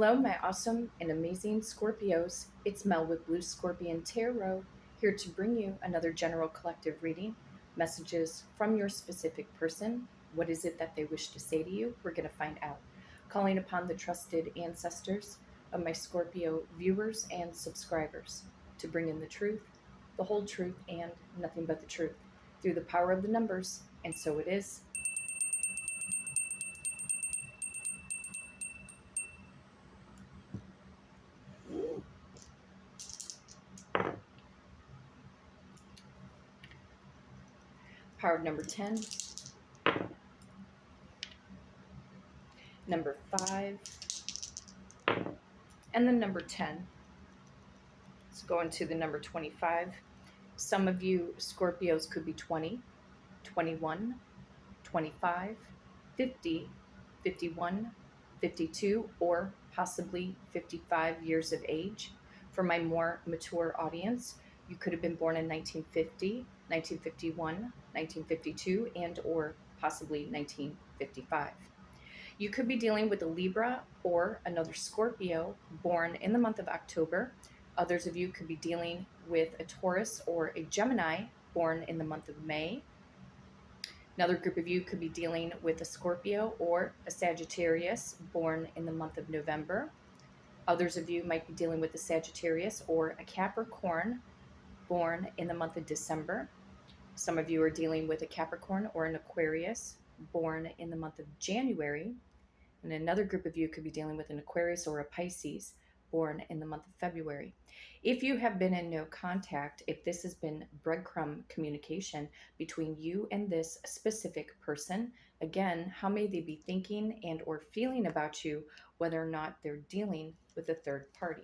Hello, my awesome and amazing Scorpios. It's Mel with Blue Scorpion Tarot, here to bring you another general collective reading. Messages from your specific person. What is it that they wish to say to you? We're going to find out. Calling upon the trusted ancestors of my Scorpio viewers and subscribers to bring in the truth, the whole truth, and nothing but the truth through the power of the numbers. And so it is. Power of number 10, number 5, and the number 10. Let's go into the number 25. Some of you Scorpios could be 20, 21, 25, 50, 51, 52, or possibly 55 years of age. For my more mature audience, you could have been born in 1950, 1951, 1952, and or possibly 1955. You could be dealing with a Libra or another Scorpio born in the month of October. Others of you could be dealing with a Taurus or a Gemini born in the month of May. Another group of you could be dealing with a Scorpio or a Sagittarius born in the month of November. Others of you might be dealing with a Sagittarius or a Capricorn born in the month of December. Some of you are dealing with a Capricorn or an Aquarius born in the month of January. And another group of you could be dealing with an Aquarius or a Pisces born in the month of February. If you have been in no contact, if this has been breadcrumb communication between you and this specific person, again, how may they be thinking and or feeling about you, whether or not they're dealing with a third party?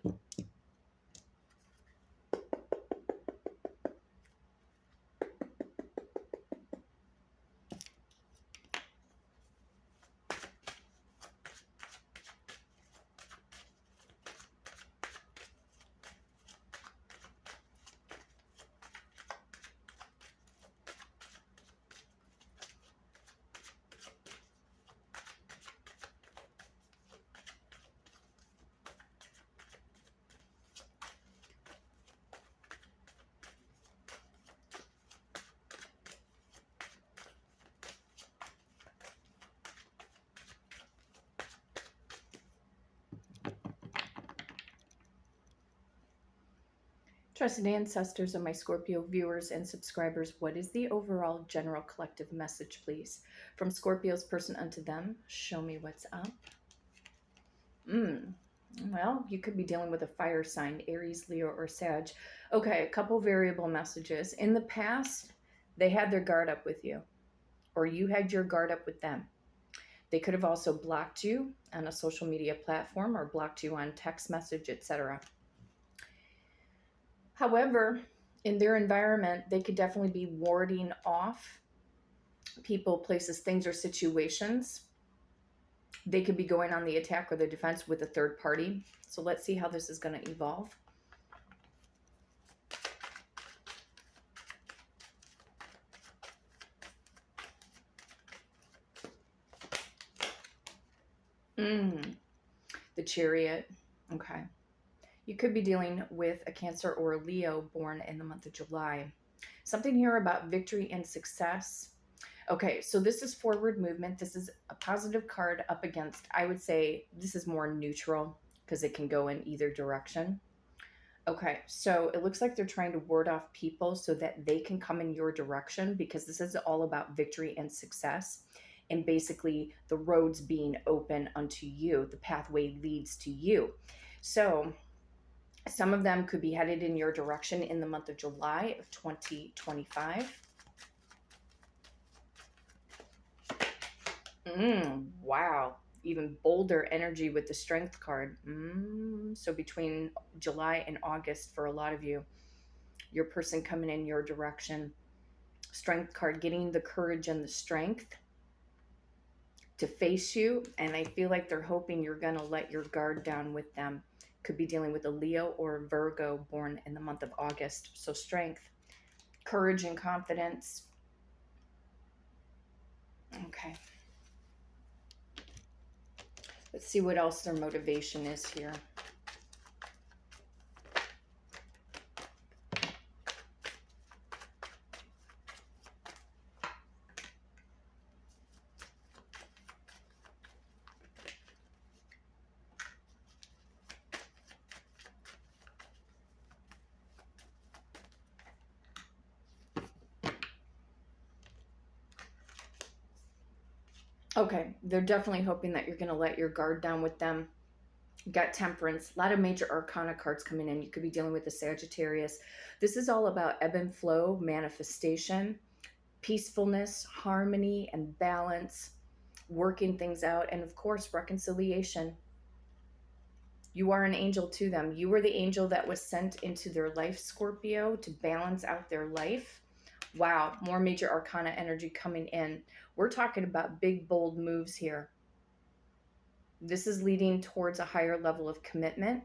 Trusted ancestors of my Scorpio viewers and subscribers, what is the overall general collective message, please? From Scorpio's person unto them, show me what's up. Well, you could be dealing with a fire sign, Aries, Leo, or Sag. Okay, a couple variable messages. In the past, they had their guard up with you, or you had your guard up with them. They could have also blocked you on a social media platform or blocked you on text message, etc. However, in their environment, they could definitely be warding off people, places, things, or situations. They could be going on the attack or the defense with a third party. So let's see how this is going to evolve. The Chariot. Okay. You could be dealing with a Cancer or a Leo born in the month of July. Something here about victory and success. Okay, so this is forward movement. This is a positive card up against, I would say this is more neutral because it can go in either direction. Okay, so it looks like they're trying to ward off people so that they can come in your direction, because this is all about victory and success and basically the roads being open unto you. The pathway leads to you. So some of them could be headed in your direction in the month of July of 2025. Wow. Even bolder energy with the Strength card. So between July and August, for a lot of you, your person coming in your direction. Strength card, getting the courage and the strength to face you. And I feel like they're hoping you're going to let your guard down with them. Could be dealing with a Leo or a Virgo born in the month of August. So strength, courage, and confidence. Okay. Let's see what else their motivation is here. Okay, they're definitely hoping that you're going to let your guard down with them. Got Temperance, a lot of major arcana cards coming in. You could be dealing with the Sagittarius. This is all about ebb and flow, manifestation, peacefulness, harmony, and balance, working things out, and of course, reconciliation. You are an angel to them. You were the angel that was sent into their life, Scorpio, to balance out their life. Wow, more major arcana energy coming in. We're talking about big, bold moves here. This is leading towards a higher level of commitment.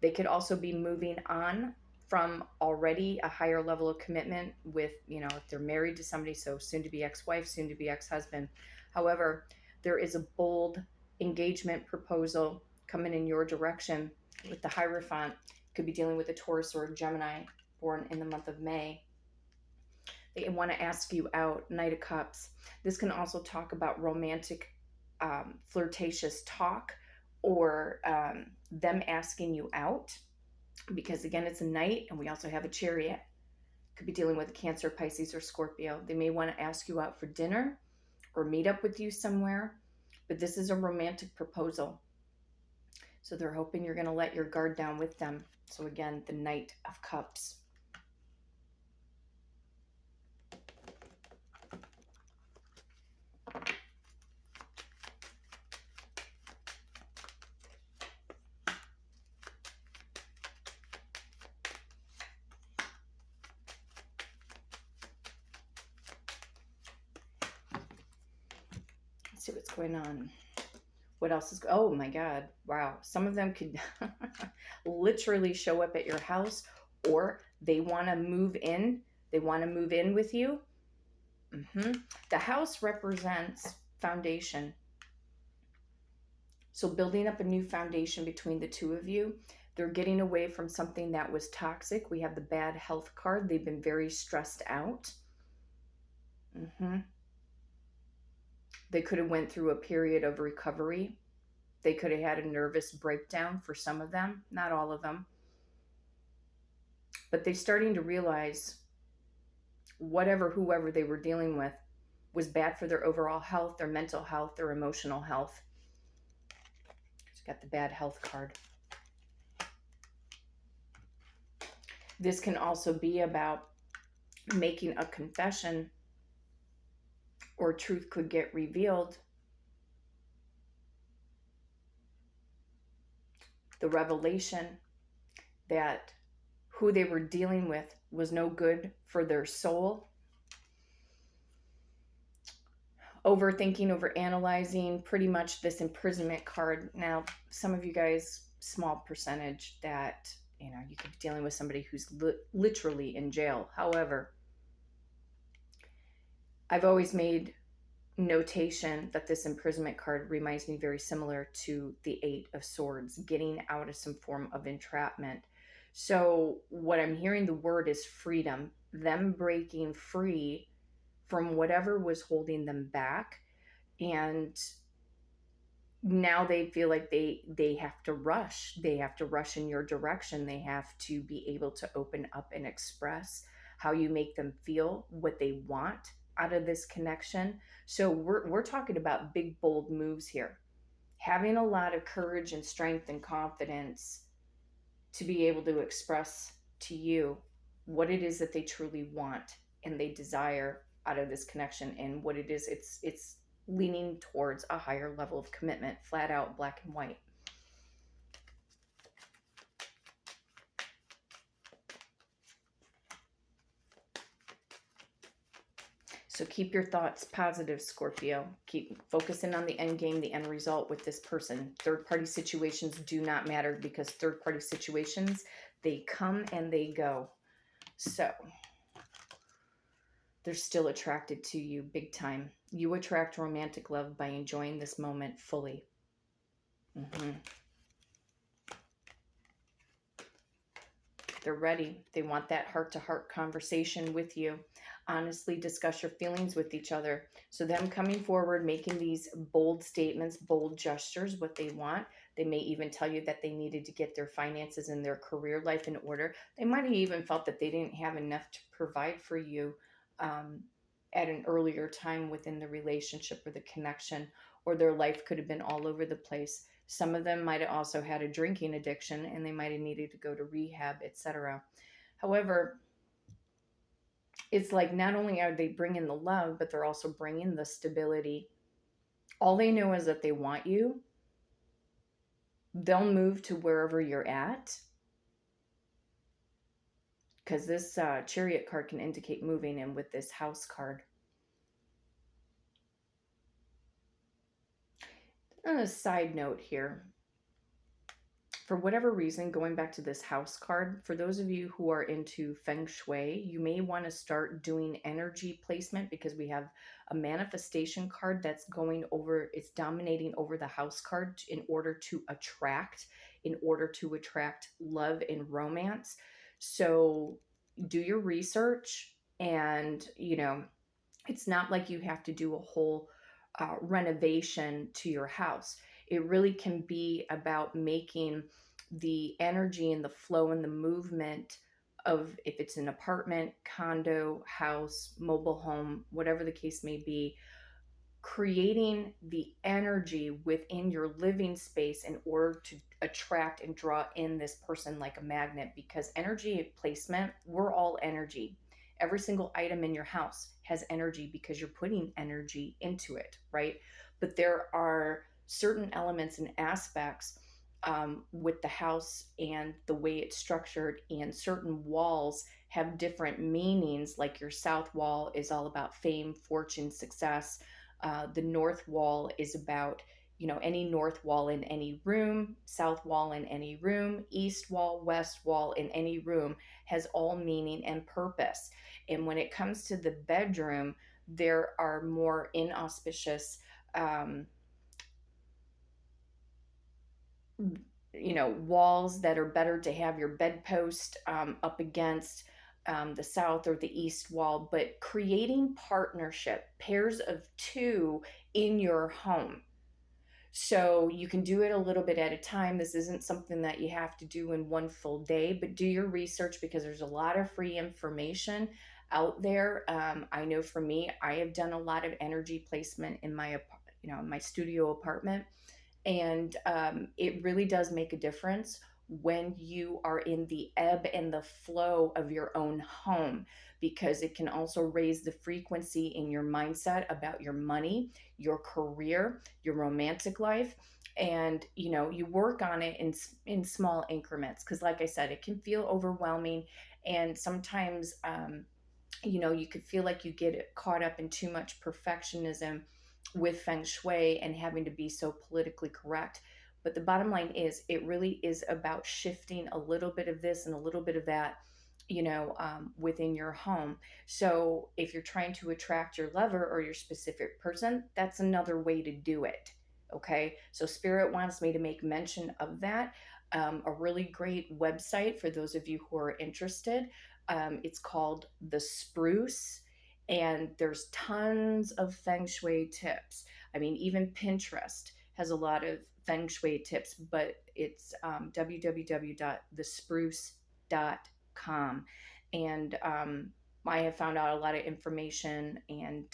They could also be moving on from already a higher level of commitment with, if they're married to somebody, so soon to be ex-wife, soon to be ex-husband. However, there is a bold engagement proposal coming in your direction with the Hierophant. Could be dealing with a Taurus or a Gemini born in the month of May. They want to ask you out, Knight of Cups. This can also talk about romantic, flirtatious talk, or them asking you out, because again, it's a Knight and we also have a Chariot. Could be dealing with Cancer, Pisces, or Scorpio. They may want to ask you out for dinner or meet up with you somewhere, but this is a romantic proposal. So they're hoping you're going to let your guard down with them. So again, the Knight of Cups. Let's see what's going on. What else is, oh my God, wow. Some of them could literally show up at your house, or they want to move in. They want to move in with you. The house represents foundation. So building up a new foundation between the two of you. They're getting away from something that was toxic. We have the bad health card. They've been very stressed out. They could have went through a period of recovery. They could have had a nervous breakdown for some of them, not all of them. But they're starting to realize whoever they were dealing with was bad for their overall health, their mental health, their emotional health. It's got the bad health card. This can also be about making a confession, or truth could get revealed. The revelation that who they were dealing with was no good for their soul. Overthinking, overanalyzing, pretty much this imprisonment card. Now, some of you guys, small percentage that, you could be dealing with somebody who's literally in jail. However, I've always made notation that this imprisonment card reminds me very similar to the Eight of Swords, getting out of some form of entrapment. So what I'm hearing, the word is freedom, them breaking free from whatever was holding them back. And now they feel like they have to rush. They have to rush in your direction. They have to be able to open up and express how you make them feel, what they want out of this connection. So we're talking about big, bold moves here. Having a lot of courage and strength and confidence to be able to express to you what it is that they truly want and they desire out of this connection, and what it is. It's leaning towards a higher level of commitment, flat out, black and white. So keep your thoughts positive, Scorpio. Keep focusing on the end game, the end result with this person. Third-party situations do not matter, because third-party situations, they come and they go. So they're still attracted to you big time. You attract romantic love by enjoying this moment fully. Mm-hmm. They're ready. They want that heart-to-heart conversation with you. Honestly discuss your feelings with each other. So them coming forward, making these bold statements, bold gestures, what they want. They may even tell you that they needed to get their finances and their career life in order. They might have even felt that they didn't have enough to provide for you um, at an earlier time within the relationship or the connection, or their life could have been all over the place. Some of them might have also had a drinking addiction and they might have needed to go to rehab, etc. However, it's like not only are they bringing the love, but they're also bringing the stability. All they know is that they want you. They'll move to wherever you're at, because this chariot card can indicate moving, and with this house card. On a side note here, for whatever reason, going back to this house card, for those of you who are into feng shui, you may want to start doing energy placement, because we have a manifestation card that's going over, it's dominating over the house card in order to attract, love and romance. So do your research, and it's not like you have to do a whole renovation to your house. It really can be about making the energy and the flow and the movement of, if it's an apartment, condo, house, mobile home, whatever the case may be, creating the energy within your living space in order to attract and draw in this person like a magnet. Because energy placement, we're all energy. Every single item in your house has energy because you're putting energy into it, right? But there are certain elements and aspects with the house and the way it's structured, and certain walls have different meanings. Like your south wall is all about fame, fortune, success. The north wall is about, any north wall in any room, south wall in any room, east wall, west wall in any room has all meaning and purpose. And when it comes to the bedroom, there are more inauspicious, um, walls that are better to have your bedpost up against the south or the east wall. But creating partnership, pairs of two in your home. So you can do it a little bit at a time. This isn't something that you have to do in one full day, but do your research, because there's a lot of free information out there. I know for me, I have done a lot of energy placement in my studio apartment, and it really does make a difference when you are in the ebb and the flow of your own home, because it can also raise the frequency in your mindset about your money, your career, your romantic life. And you work on it in small increments, because like I said, it can feel overwhelming. And sometimes you could feel like you get caught up in too much perfectionism with feng shui and having to be so politically correct. But the bottom line is, it really is about shifting a little bit of this and a little bit of that, within your home. So if you're trying to attract your lover or your specific person, that's another way to do it. Okay. So Spirit wants me to make mention of that. A really great website for those of you who are interested. It's called The Spruce, and there's tons of feng shui tips. I mean, even Pinterest has a lot of feng shui tips, but it's www.thespruce.com. And I have found out a lot of information and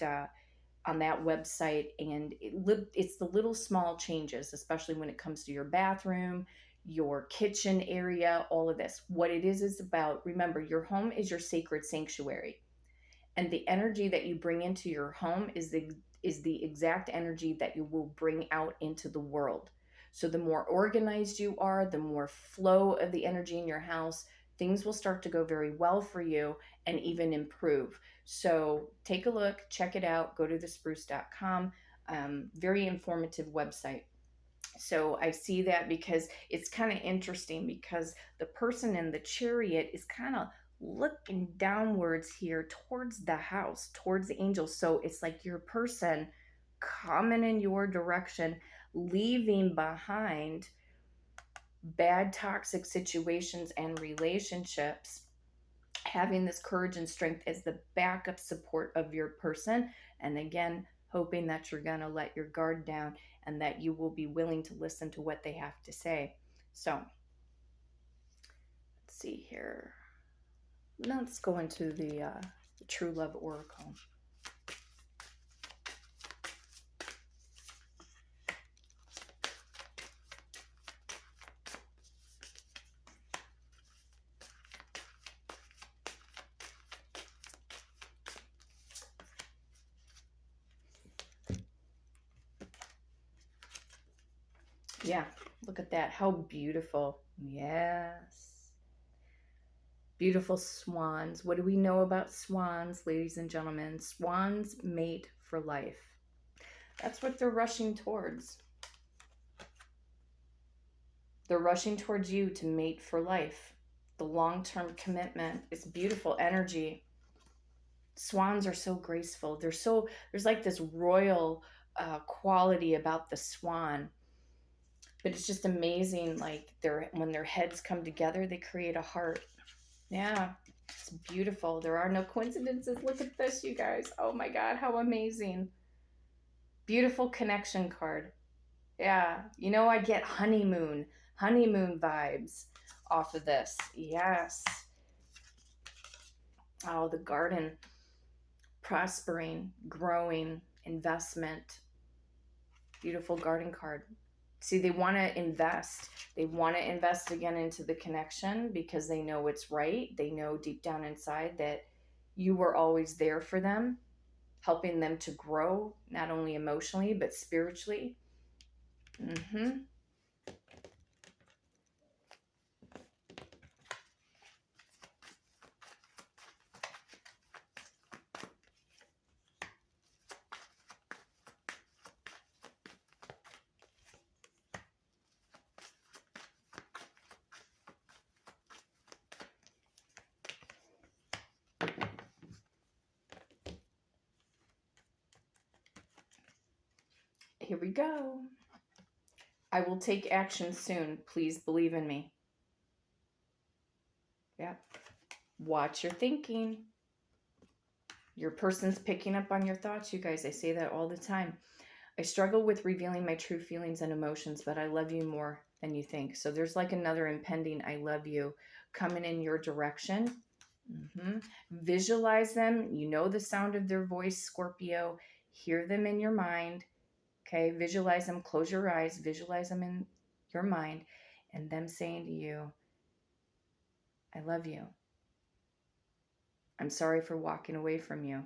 on that website, and it's the little small changes, especially when it comes to your bathroom, your kitchen area, all of this. What it is about, remember, your home is your sacred sanctuary, and the energy that you bring into your home is the exact energy that you will bring out into the world. So the more organized you are, the more flow of the energy in your house, things will start to go very well for you and even improve. So take a look, check it out, go to thespruce.com. Very informative website. So I see that, because it's kind of interesting, because the person in the chariot is kind of looking downwards here towards the house, towards the angels. So it's like your person coming in your direction, leaving behind bad toxic situations and relationships, having this courage and strength as the backup support of your person. And again, hoping that you're going to let your guard down and that you will be willing to listen to what they have to say. So let's see here. Let's go into the True Love Oracle. Yeah, look at that. How beautiful. Yes. Beautiful swans. What do we know about swans, ladies and gentlemen? Swans mate for life. That's what they're rushing towards. They're rushing towards you to mate for life. The long-term commitment is beautiful energy. Swans are so graceful. There's like this royal quality about the swan. But it's just amazing, like when their heads come together, they create a heart. Yeah, it's beautiful. There are no coincidences. Look at this, you guys. Oh my God, how amazing. Beautiful connection card. Yeah, you know, I get honeymoon vibes off of this. Yes. Oh, the garden, prospering, growing, investment. Beautiful garden card. See, they want to invest. They want to invest again into the connection because they know it's right. They know deep down inside that you were always there for them, helping them to grow, not only emotionally, but spiritually. Mm-hmm. Here we go. I will take action soon. Please believe in me. Yeah. Watch your thinking. Your person's picking up on your thoughts, you guys. I say that all the time. I struggle with revealing my true feelings and emotions, but I love you more than you think. So there's like another impending I love you coming in your direction. Mm-hmm. Visualize them. You know the sound of their voice, Scorpio. Hear them in your mind. Okay, visualize them. Close your eyes. Visualize them in your mind and them saying to you, I love you. I'm sorry for walking away from you.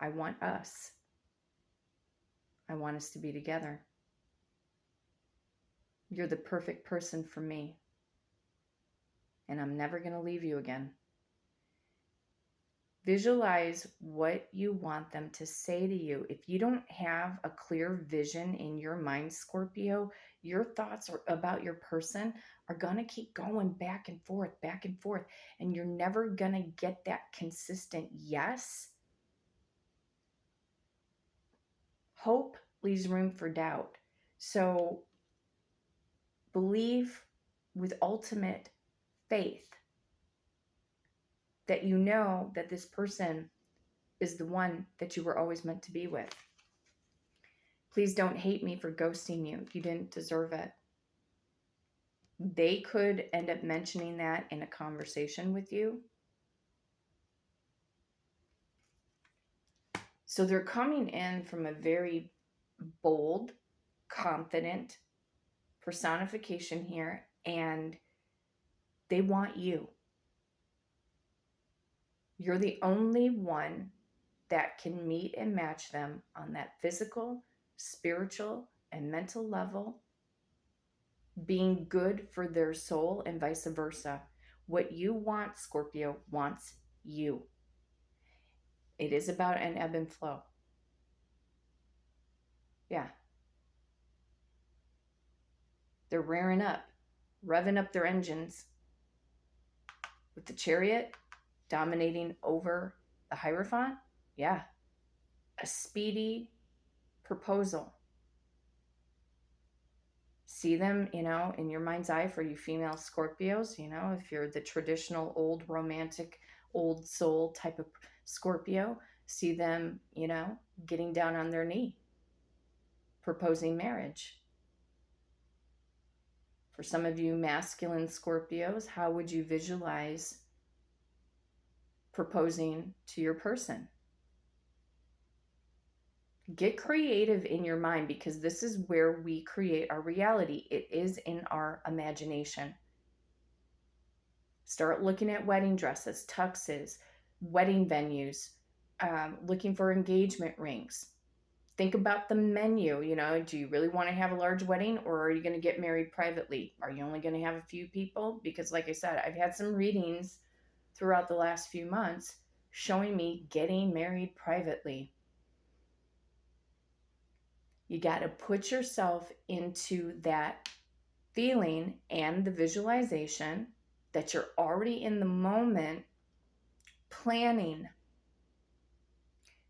I want us. I want us to be together. You're the perfect person for me. And I'm never going to leave you again. Visualize what you want them to say to you. If you don't have a clear vision in your mind, Scorpio, your thoughts about your person are going to keep going back and forth, and you're never going to get that consistent yes. Hope leaves room for doubt. So believe with ultimate faith that you know that this person is the one that you were always meant to be with. Please don't hate me for ghosting you. You didn't deserve it. They could end up mentioning that in a conversation with you. So they're coming in from a very bold, confident personification here, and they want you. You're the only one that can meet and match them on that physical, spiritual, and mental level, being good for their soul and vice versa. What you want, Scorpio, wants you. It is about an ebb and flow. Yeah. They're rearing up, revving up their engines with the Chariot dominating over the Hierophant. Yeah. A speedy proposal. See them, in your mind's eye for you female Scorpios, if you're the traditional old romantic, old soul type of Scorpio, see them, getting down on their knee, proposing marriage. For some of you masculine Scorpios, how would you visualize proposing to your person? Get creative in your mind, because this is where we create our reality. It is in our imagination. Start looking at wedding dresses, tuxes, wedding venues, looking for engagement rings. Think about the menu. Do you really want to have a large wedding, or are you going to get married privately? Are you only going to have a few people? Because like I said, I've had some readings throughout the last few months showing me getting married privately. You got to put yourself into that feeling and the visualization that you're already in the moment planning.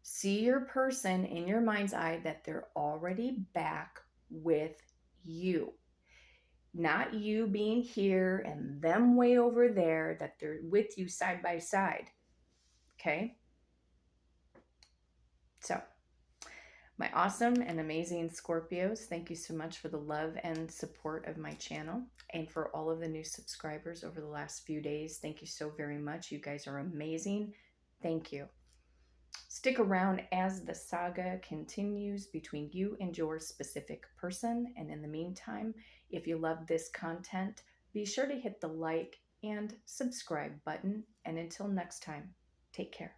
See your person in your mind's eye that they're already back with you. Not you being here and them way over there, that they're with you side by side. Okay? So, my awesome and amazing Scorpios, thank you so much for the love and support of my channel, and for all of the new subscribers over the last few days. Thank you so very much. You guys are amazing. Thank you. Stick around as the saga continues between you and your specific person. And in the meantime, if you love this content, be sure to hit the like and subscribe button. And until next time, take care.